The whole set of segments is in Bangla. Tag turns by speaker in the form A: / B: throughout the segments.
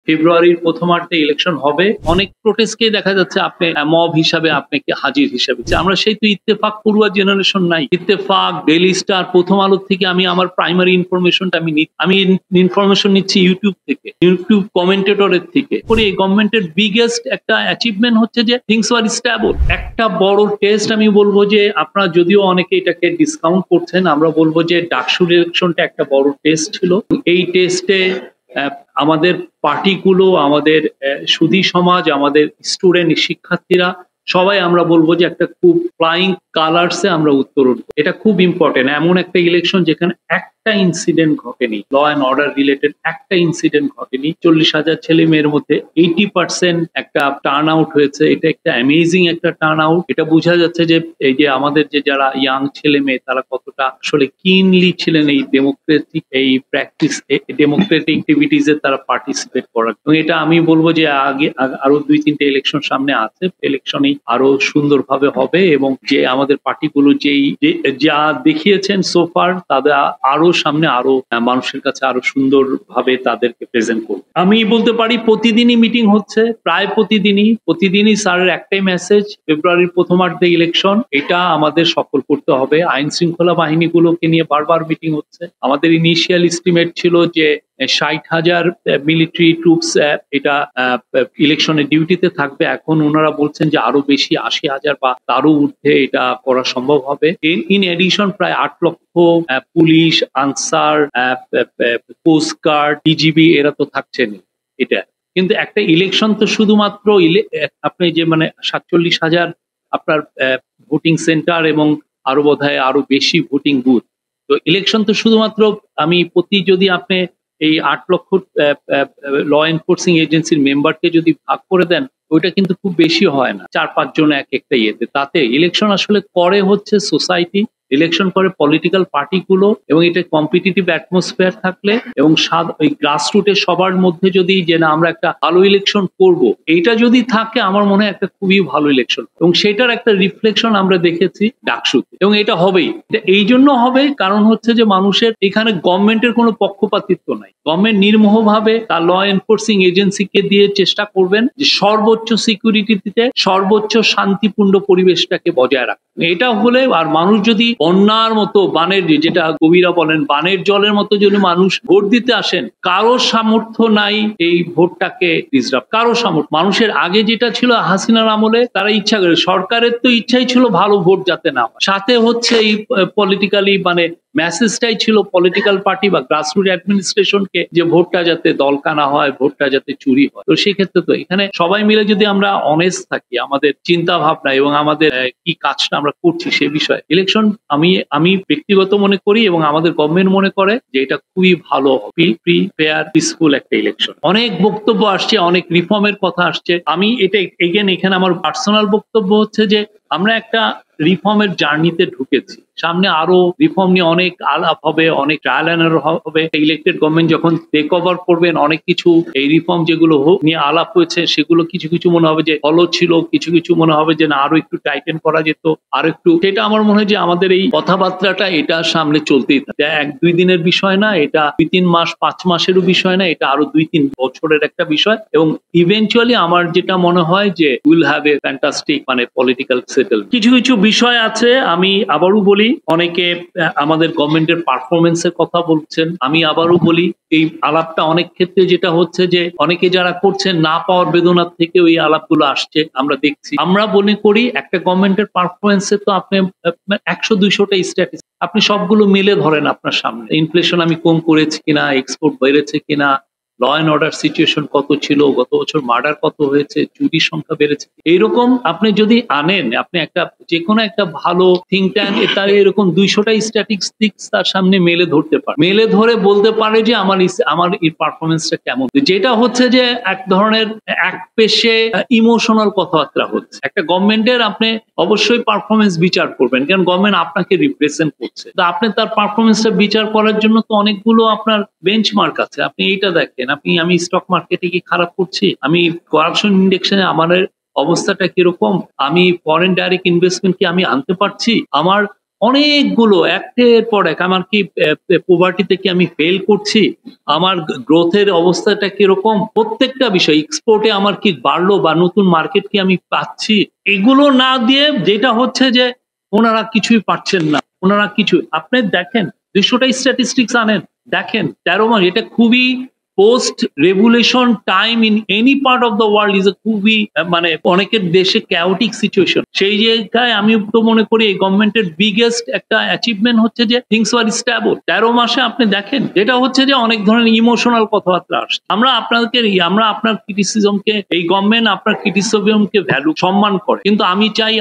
A: ফেব্রুয়ারির প্রথমার্ধে ইলেকশন হবে। অনেক প্রোটেস্টকেই দেখা যাচ্ছে আপনি মব হিসাবে আপনাকে হাজির হিসাবে। আমরা সেই তো ইত্তেফাক পড়ুয়া জেনারেশন নাই। ইত্তেফাক, ডেইলি স্টার, প্রথম আলো থেকে আমি আমার প্রাইমারি ইনফরমেশনটা আমি ইনফরমেশন নিচ্ছি ইউটিউব থেকে, ইউটিউব কমেন্টেটরের থেকে। পরে এই গভর্নমেন্টের বিগেস্ট একটা অ্যাচিভমেন্ট হচ্ছে যে থিংস ওয়ার স্টেবল। একটা বড় টেস্ট আমি বলবো যে আপনারা যদিও অনেকে এটাকে ডিসকাউন্ট করছেন, আমরা বলবো যে ডাকসুর ইলেকশনটা একটা বড় টেস্ট ছিল। এই টেস্টে আমাদের পার্টিগুলো, আমাদের সুধী সমাজ, আমাদের স্টুডেন্ট শিক্ষার্থীরা সবাই আমরা বলবো যে একটা খুব ফ্লাইং কালার্সে আমরা উত্তরণ। এটা খুব ইম্পর্টেন্ট। এমন একটা ইলেকশন যেখানে একটা ইনসিডেন্ট ঘটেনি, ল অ্যান্ড অর্ডার রিলেটেড একটা ইনসিডেন্ট ঘটেনি। 40,000 ছেলে মেয়ের মধ্যে 80% একটা টার্ন আউট হয়েছে। এটা একটা অ্যামেজিং একটা টার্ন আউট। এটা বোঝা যাচ্ছে যে এই যে আমাদের যে যারা ইয়াং ছেলে মেয়ে তারা কতটা আসলে কিনলি ছিলেন এই ডেমোক্রেটিক এই প্র্যাকটিস, ডেমোক্রেটিক অ্যাক্টিভিটিসে তারা পার্টিসিপেট করার। এবং এটা আমি বলবো যে আগে আরো 2-3টে ইলেকশন সামনে আছে, ইলেকশনই আরো সুন্দরভাবে হবে এবং যে আমাদের পার্টিগুলো যেই যা দেখিয়েছেন সোফার তাদের আরো সামনে আরো মানুষের কাছে আরো সুন্দরভাবে তাদেরকে প্রেজেন্ট করবে। আমি বলতে পারি প্রতিদিনই মিটিং হচ্ছে, প্রায় প্রতিদিনই স্যারের একটাই মেসেজ, ফেব্রুয়ারির প্রথমার্ধে ইলেকশন, এটা আমাদের সফল করতে হবে। আইন শৃঙ্খলা বাহিনীগুলোকে নিয়ে বারবার মিটিং হচ্ছে। আমাদের ইনিশিয়াল এস্টিমেট ছিল যে 60,000 মিলিটারি ট্রুপস এটা ইলেকশনে ডিউটিতে থাকবে। এখন ওনারা বলছেন যে আরো বেশি 80,000 বা তারও ঊর্ধ্বে এটা করা সম্ভব হবে। ইন এডিশন প্রায় 8 লক্ষ পুলিশ, আনসার, কোস্টগার্ড, ডিজিবি এরা তো থাকছেন। এটা কিন্তু একটা ইলেকশন তো শুধুমাত্র আপনি যে 47,000 আপনার ভোটিং সেন্টার এবং আরো বোধহয় আরো বেশি ভোটিং বুথ। তো ইলেকশন তো শুধুমাত্র যদি আপনি এই 8 লক্ষ ল এনফোর্সিং এজেন্সির মেম্বারকে যদি ভাগ করে দেন, ওইটা কিন্তু খুব বেশি হয় না, 4-5 জন এক একটা ইয়েতে। তাতে ইলেকশন আসলে করে হচ্ছে সোসাইটি, ইলেকশন করে পলিটিক্যাল পার্টিগুলো, এবং এটা কম্পিটিটিভ অ্যাটমসফিয়ার থাকলে এবং ওই গ্রাসরুটের সবার মধ্যে যদি যে না আমরা একটা ভালো ইলেকশন করব, এইটা যদি থাকে আমার মনে হয় একটা খুবই ভালো ইলেকশন। এবং সেটার একটা রিফ্লেকশন আমরা দেখেছি ডাকসুতে, এবং এটা হবেই। এটা এই জন্য হবে কারণ হচ্ছে যে মানুষের এখানে গভর্নমেন্টের কোনো পক্ষপাতিত্ব নাই। গভর্নমেন্ট নির্মোহভাবে তার ল এনফোর্সিং এজেন্সিকে দিয়ে চেষ্টা করবেন যে সর্বোচ্চ সিকিউরিটি দিতে, সর্বোচ্চ শান্তিপূর্ণ পরিবেশটাকে বজায় রাখা। এটা হলে আর মানুষ যদি বন্যার মতো বানের, যেটা কবিরা বলেন বানের জলের মতো যদি মানুষ ভোট দিতে আসেন, কারো সামর্থ্য নাই এই ভোটটাকে ডিসরাপ্ট, কারো সামর্থ্য। মানুষের আগে যেটা ছিল হাসিনার আমলে, তারা ইচ্ছা করে, সরকারের তো ইচ্ছাই ছিল ভালো ভোট যাতে না হয়, সাথে হচ্ছে এই পলিটিক্যালি মেসেজটাই ছিল পলিটিক্যাল পার্টি বা গ্রাসরুট অ্যাডমিনিস্ট্রেশনকে যে ভোটটা যাতে দলকানা হয়, ভোটটা যাতে চুরি হয়। তো সেই ক্ষেত্রে তো এখানে সবাই মিলে যদি আমরা অনেস্ট থাকি আমাদের চিন্তা ভাবনা এবং আমাদের কি কাজটা আমরা করছি সে বিষয়ে, ইলেকশন আমি ব্যক্তিগত মনে করি এবং আমাদের গভর্নমেন্ট মনে করে যে এটা খুবই ভালো, ফ্রি, ফেয়ার, পিসফুল একটা ইলেকশন। অনেক বক্তব্য আসছে, অনেক রিফর্মের কথা আসছে। আমি এটা এখানে আমার পার্সোনাল বক্তব্য হচ্ছে যে আমরা একটা রিফর্মের জার্নিতে ঢুকেছি, সামনে আরো রিফর্ম নিয়ে অনেক আলাপ হবে, অনেক ট্রায়াল এন্ড এরর হবে। ইলেক্টেড গভর্নমেন্ট যখন টেক ওভার করবেন, অনেক কিছু এই রিফর্ম যেগুলো নিয়ে আলাপ হয়েছে সেগুলো কিছু কিছু মনে হবে যে ভালো ছিল, কিছু কিছু মনে হবে যে না আরো একটু টাইটেন করা যেত, আর একটু। সেটা আমার মনে হয় যে আমাদের এই কথাবার্তাটা এটা সামনে চলতেই থাকে। 1-2 দিনের বিষয় না, এটা 2-3 মাস 5 মাসেরও বিষয় না, এটা আরো 2-3 বছরের একটা বিষয়। এবং ইভেন্চুয়ালি আমার যেটা মনে হয় যে will have a fantastic political settle. কিছু কিছু বিষয় আছে, আমি আবারও বলি, অনেকে আমাদের গভর্নমেন্টের পারফরমেন্সের কথা বলছেন। আমি আবারও বলি, এই আলাপটা অনেক ক্ষেত্রে যেটা হচ্ছে যে অনেকে যারা করছেন না পাওয়ার বেদনার থেকে ওই আলাপগুলো আসছে, আমরা দেখছি। আমরা মনে করি একটা গভর্নমেন্টের পারফরমেন্সে তো আপনি 100-200টা স্ট্যাটিস্টিক্স আপনি সবগুলো মিলে ধরেন আপনার সামনে। ইনফ্লেশন আমি কম করেছি কিনা, এক্সপোর্ট বেড়েছে কিনা, ল অ্যান্ড অর্ডার সিচুয়েশন কত ছিল, গত বছর মার্ডার কত হয়েছে, চুরির সংখ্যা বেড়েছে। এইরকম আপনি যদি আনেন, আপনি একটা যে কোনো একটা ভালো থিঙ্ক ট্যাঙ্ক তার এরকম 200টা স্ট্যাটিস্টিক্স তার সামনে মেলে ধরতে পারে, মেলে ধরে বলতে পারে যে আমার এই পারফরমেন্সটা কেমন। যেটা হচ্ছে যে এক ধরনের এক পেশে ইমোশনাল কথাবার্তা হচ্ছে। একটা গভর্নমেন্টের আপনি অবশ্যই পারফরমেন্স বিচার করবেন, কারণ গভর্নমেন্ট আপনাকে রিপ্রেজেন্ট করছে। তো আপনি তার পারফরমেন্সটা বিচার করার জন্য তো অনেকগুলো আপনার বেঞ্চমার্ক আছে। আপনি এইটা দেখেন, আমি স্টক মার্কেটে কি খারাপ করছি, আমি করাপশন ইন্ডেক্সে আমার অবস্থাটা কিরকম, আমি ফরেন ডাইরেক্ট ইনভেস্টমেন্ট কি আমি আনতে পারছি, আমার অনেকগুলো একের পর এক। আমার কি পোভার্টিতে কি আমি ফেল করছি, আমার গ্রোথের অবস্থাটা কিরকম, প্রত্যেকটা বিষয়, এক্সপোর্টে আমার কি বাড়লো বা নতুন মার্কেট কি আমি পাচ্ছি, এগুলো না দিয়ে যেটা হচ্ছে যে ওনারা কিছুই পাচ্ছেন না, ওনারা কিছু, আপনি দেখেন 200টা স্ট্যাটিস্টিক্স আনেন, দেখেন 13 মাস, এটা খুবই post revolution time in any part of the world is a খুবই মানে অনেকের দেশে ক্যাওটিক সিচুয়েশন। সেই জায়গায় আমি তো মনে করি এই গভর্নমেন্টের বিগেস্ট একটা অ্যাচিভমেন্ট হচ্ছে যে থিংস ওয়ার স্ট্যাবল। 13 মাসে আপনি দেখেন যেটা হচ্ছে যে অনেক ধরনের ইমোশনাল কথাবার্তা আসছে। আমরা আপনার ক্রিটিসিজমকে, এই গভর্নমেন্ট আপনার ক্রিটিসিজমকে ভ্যালু সম্মান করে, কিন্তু আমি চাই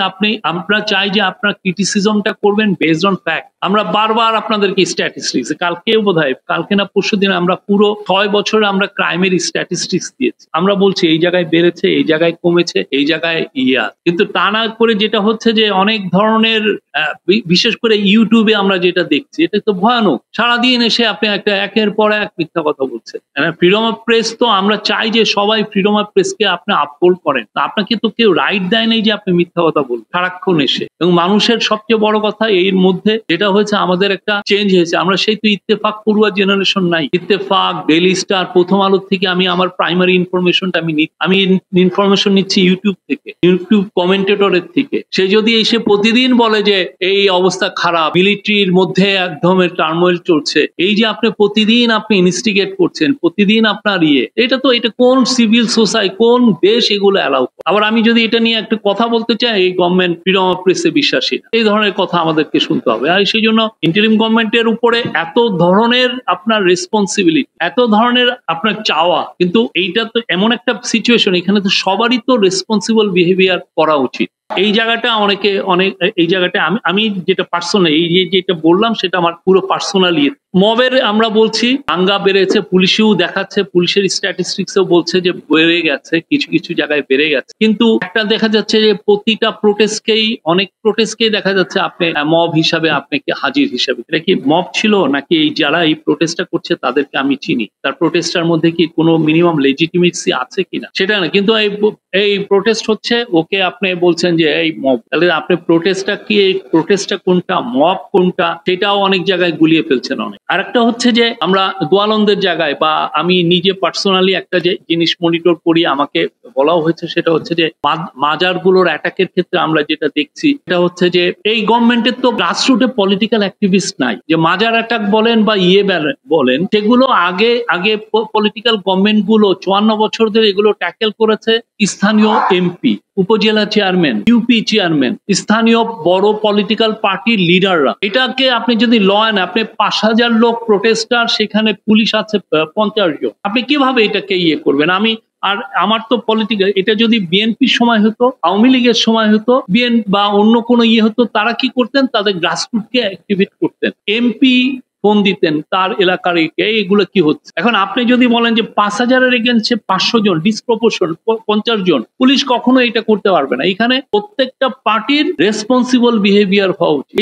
A: আমরা চাই যে আপনার ক্রিটিসিজমটা করবেন বেসড অন ফ্যাক্ট। আমরা বারবার আপনাদেরকে স্ট্যাটিস্টিক্স, কালকে না পরশুদিন আমরা পুরো 6 বছরে আমরা ক্রাইমের স্ট্যাটিস্টিক্স দিয়েছি। আমরা বলছি এই জায়গায় বেড়েছে, এই জায়গায় কমেছে, এই জায়গায় কিন্তু তা না করে যেটা হচ্ছে যে অনেক ধরনের বিশেষ করে ইউটিউবে আমরা যেটা দেখছি, এটা তো ভয়ানক। সারাদিন এসে আপনি একটা একের পর এক মিথ্যা কথা বলছেন। ফ্রিডম অফ প্রেস, তো আমরা চাই যে সবাই ফ্রিডম অফ প্রেসকে আপনি আপহোল্ড করেন। আপনাকে তো কেউ রাইট দেয় নাই যে আপনি মিথ্যা কথা বলবেন সারাক্ষণ এসে। এবং মানুষের সবচেয়ে বড় কথা এর মধ্যে যেটা হয়েছে, আমাদের একটা চেঞ্জ হয়েছে। আমরা সেই তো ইত্তেফাক পড়ুয়া জেনারেশন নাই। ইত্তেফাক, ডেইলি স্টার, প্রথম আলোর থেকে আমি আমার প্রাইমারি ইনফরমেশনটা আমি ইনফরমেশন নিচ্ছি ইউটিউব থেকে, ইউটিউব কমেন্টেটরের থেকে। সে যদি এসে প্রতিদিন বলে যে এই অবস্থা খারাপ, মিলিটারির মধ্যে একদম টার্মোইল চলছে, এই যে আপনি প্রতিদিন আপনি ইনস্টিগেট করছেন, প্রতিদিন আপনার এটা কোন সিভিল সোসাইটি, কোন দেশ এগুলো অ্যালাউ? আবার আমি যদি এটা নিয়ে একটা কথা বলতে চাই, এই গভর্নমেন্ট ফ্রিডম অফ প্রেসে বিশ্বাসী না, এই ধরনের কথা আমাদেরকে শুনতে হবে। আর সেই জন্য ইন্টারিম গভর্নমেন্টের উপরে এত ধরনের আপনার রেসপন্সিবিলিটি, এত ধরনের আপনার চাওয়া, কিন্তু এইটা তো এমন একটা সিচুয়েশন, এখানে তো সবারই তো রেসপন্সিবল বিহেভিয়ার করা উচিত। এই জায়গাটা এই জায়গাটা আমি যেটা পার্সোনাল, এই যেটা বললাম সেটা আমার পুরো পার্সোনালি। মবের আমরা বলছি দাঙ্গা বেড়েছে, পুলিশেও দেখাচ্ছে, পুলিশের স্ট্যাটিস্টিক্সও বলছে যে বেড়ে গেছে, কিছু কিছু জায়গায় বেড়ে গেছে, কিন্তু একটা দেখা যাচ্ছে যে প্রতিটা অনেক প্রোটেস্টকেই দেখা যাচ্ছে আপনি মব হিসাবে, আপনাকে হাজির হিসাবে। এটা কি মব ছিল, নাকি এই যারা এই প্রোটেস্টটা করছে তাদেরকে আমি চিনি, তার প্রোটেস্টার মধ্যে কি কোনো মিনিমাম লেজিটিমেসি আছে কিনা সেটা না, কিন্তু এই প্রোটেস্ট হচ্ছে, ওকে আপনি বলছেন যে এই মব, তাহলে আপনি প্রোটেস্টটা কি, এই প্রোটেস্টটা কোনটা, মব কোনটা, সেটাও অনেক জায়গায় গুলিয়ে ফেলছেন অনেক। আরেকটা হচ্ছে যে আমরা দোয়ালন্দের জায়গায়, বা আমি নিজে পার্সোনালি একটা যে জিনিস মনিটর করি, আমাকে বলাও হয়েছে, সেটা হচ্ছে যে মাজারগুলোর অ্যাটাকের ক্ষেত্রে আমরা যেটা দেখছি, সেটা হচ্ছে যে এই গভর্নমেন্টের তো গ্রাসরুটে পলিটিক্যাল অ্যাক্টিভিস্ট নাই। যে মাজার অ্যাটাক বলেন বা বলেন, সেগুলো আগে পলিটিক্যাল গভর্নমেন্ট গুলো 54 বছর ধরে এগুলো ট্যাকেল করেছে। স্থানীয় এমপি, উপজেলা চেয়ারম্যান, ইউপি চেয়ারম্যান, স্থানীয় বড় পলিটিক্যাল পার্টির লিডাররা। এটাকে আপনি যদি আপনি 5000 লোক প্রোটেস্টার, সেখানে পুলিশ আছে 50 জন, আপনি কিভাবে এটাকে করবেন? আমার তো পলিটিক্যাল, এটা যদি বিএনপির সময় হতো, আওয়ামী লীগের সময় হতো, বা অন্য কোনো হতো, তারা কি করতেন? তাদের গ্রাসরুটকে অ্যাক্টিভেট করতেন, এমপি ফোন দিতেন তার এলাকার, এগুলো কি হচ্ছে। এখন আপনি যদি বলেন যে 5000-এর এগেইনস্টে 500 জন, ডিসপ্রপোর্শন 50 জন, পুলিশ কখনো এটা করতে পারবে না। এখানে প্রত্যেকটা পার্টির রেসপন্সিবল বিহেভিয়ার হওয়া উচিত।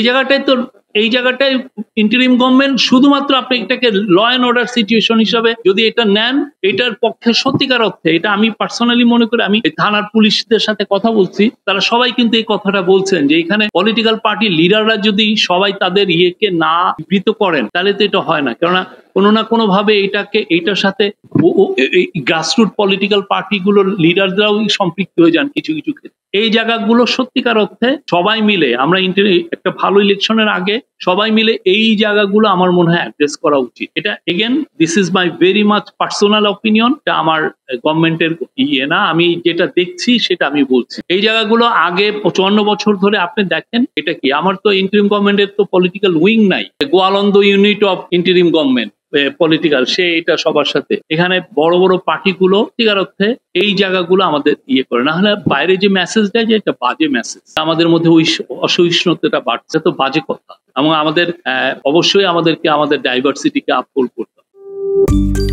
A: এই জায়গাটায় ইন্টারিম গভর্নমেন্ট শুধুমাত্র, আপনি এটাকে ল অ্যান্ড অর্ডার সিচুয়েশন হিসাবে যদি এটা নেন, এটার পক্ষে সত্যিকার অর্থে, এটা আমি পার্সোনালি মনে করি, আমি থানার পুলিশদের সাথে কথা বলছি, তারা সবাই কিন্তু এই কথাটা বলছেন যে এখানে পলিটিক্যাল পার্টির লিডাররা যদি সবাই তাদের না বিবৃত করেন, তাহলে তো এটা হয় না। কেননা কোনো না কোনো ভাবে এইটার সাথে গ্রাসরুট পলিটিক্যাল পার্টিগুলোর লিডাররাও সম্পৃক্ত হয়ে যান কিছু কিছু ক্ষেত্রে। এই জায়গাগুলো সত্যিকার অর্থে সবাই মিলে, আমরা একটা ভালো ইলেকশনের আগে সবাই মিলে এই জায়গাগুলো আমার মনে হয় অ্যাড্রেস করা উচিত। এটা again, this is my very much personal opinion, এটা আমার গভর্নমেন্টের না, আমি যেটা দেখছি সেটা আমি বলছি। এই জায়গাগুলো আগে 55 বছর ধরে আপনি দেখেন, এটা কি, আমার তো ইন্টারিম গভর্নমেন্টের তো পলিটিক্যাল উইং নাই, Goalanda unit of interim government political, সে এটা সবার সাথে, এখানে বড় বড় পার্টিগুলো সত্যিকার অর্থে এই জায়গাগুলো আমাদের করে, না হলে বাইরে যে মেসেজ দেয় যে এটা বাজে মেসেজ, আমাদের মধ্যে ওই অসহিষ্ণুতাটা বাড়ছে, তো বাজে কথা। এবং অবশ্যই আমাদেরকে আমাদের ডাইভার্সিটিকে আপহোল্ড করতে হবে।